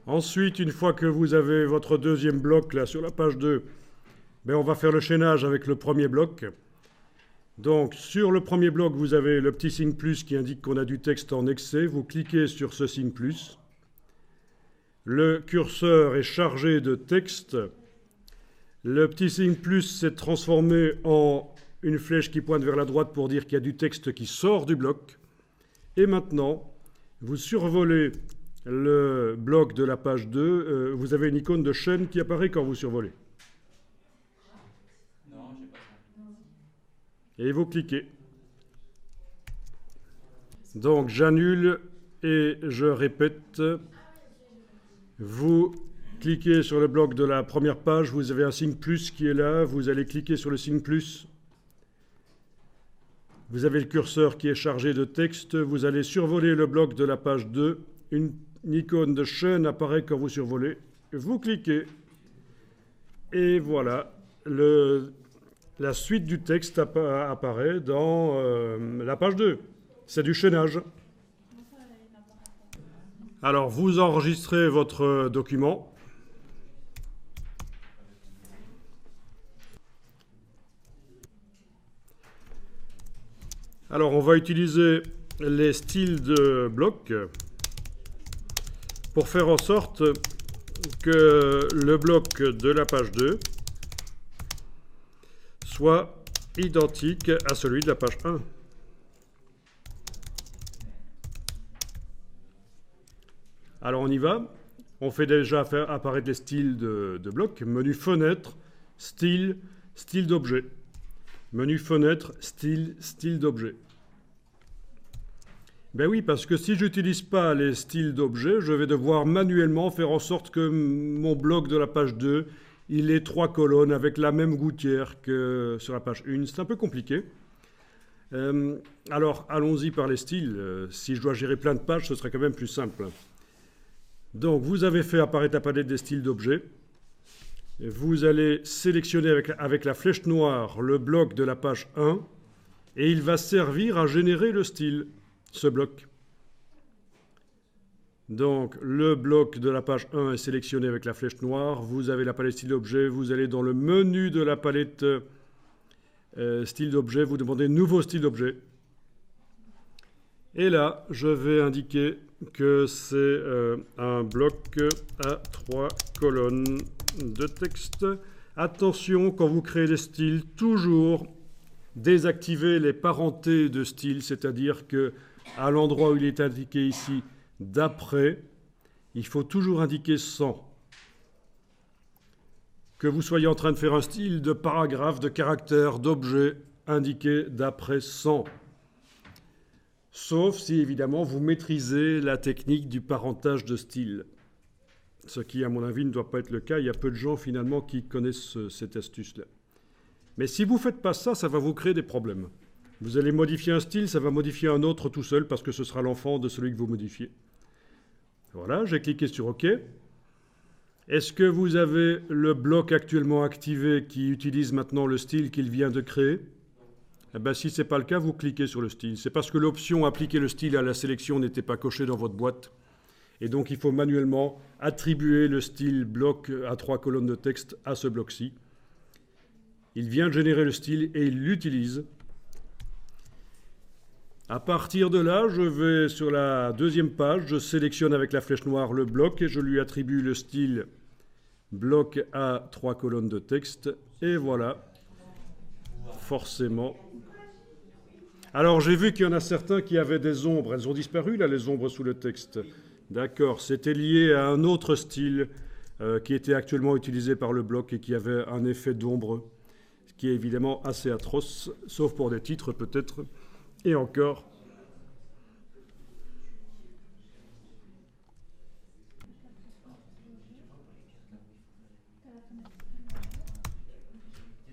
Ensuite, une fois que vous avez votre deuxième bloc là sur la page 2, on va faire le chaînage avec le premier bloc. Donc sur le premier bloc, vous avez le petit signe plus qui indique qu'on a du texte en excès. Vous cliquez sur ce signe plus. Le curseur est chargé de texte. Le petit signe plus s'est transformé en une flèche qui pointe vers la droite pour dire qu'il y a du texte qui sort du bloc. Et maintenant, vous survolez le bloc de la page 2. Vous avez une icône de chaîne qui apparaît quand vous survolez. Non, j'ai pas ça. Et vous cliquez. Donc j'annule et je répète. Vous cliquez sur le bloc de la première page, vous avez un signe plus qui est là, vous allez cliquer sur le signe plus. Vous avez le curseur qui est chargé de texte, vous allez survoler le bloc de la page 2, une icône de chaîne apparaît quand vous survolez, vous cliquez, et voilà, la suite du texte apparaît dans la page 2. C'est du chaînage. Alors, vous enregistrez votre document. Alors, on va utiliser les styles de bloc pour faire en sorte que le bloc de la page 2 soit identique à celui de la page 1. Alors on y va. On fait déjà faire apparaître les styles de bloc. Menu fenêtre, style, style d'objet. Menu fenêtre, style, style d'objet. Ben oui, parce que si je n'utilise pas les styles d'objet, je vais devoir manuellement faire en sorte que mon bloc de la page 2, il ait 3 colonnes avec la même gouttière que sur la page 1. C'est un peu compliqué. Alors allons-y par les styles. Si je dois gérer plein de pages, ce serait quand même plus simple. Donc, vous avez fait apparaître la palette des styles d'objets. Vous allez sélectionner avec la flèche noire le bloc de la page 1 et il va servir à générer le style, ce bloc. Donc, le bloc de la page 1 est sélectionné avec la flèche noire. Vous avez la palette style d'objet. Vous allez dans le menu de la palette style d'objet. Vous demandez nouveau style d'objet. Et là, je vais indiquer que c'est un bloc à 3 colonnes de texte. Attention, quand vous créez des styles, toujours désactiver les parentés de style, c'est-à-dire que à l'endroit où il est indiqué ici d'après, il faut toujours indiquer sans. Que vous soyez en train de faire un style de paragraphe, de caractère, d'objet, indiqué d'après sans. Sauf si, évidemment, vous maîtrisez la technique du parentage de style. Ce qui, à mon avis, ne doit pas être le cas. Il y a peu de gens, finalement, qui connaissent cette astuce-là. Mais si vous ne faites pas ça, ça va vous créer des problèmes. Vous allez modifier un style, ça va modifier un autre tout seul, parce que ce sera l'enfant de celui que vous modifiez. Voilà, j'ai cliqué sur OK. Est-ce que vous avez le bloc actuellement activé qui utilise maintenant le style qu'il vient de créer ? Eh bien, si ce n'est pas le cas, vous cliquez sur le style. C'est parce que l'option « Appliquer le style à la sélection » n'était pas cochée dans votre boîte. Et donc, il faut manuellement attribuer le style bloc à 3 colonnes de texte à ce bloc-ci. Il vient de générer le style et il l'utilise. À partir de là, je vais sur la deuxième page, je sélectionne avec la flèche noire le bloc et je lui attribue le style bloc à 3 colonnes de texte. Et voilà, forcément. Alors, j'ai vu qu'il y en a certains qui avaient des ombres. Elles ont disparu, là, les ombres sous le texte. D'accord, c'était lié à un autre style qui était actuellement utilisé par le bloc et qui avait un effet d'ombre, ce qui est évidemment assez atroce, sauf pour des titres peut-être. Et encore,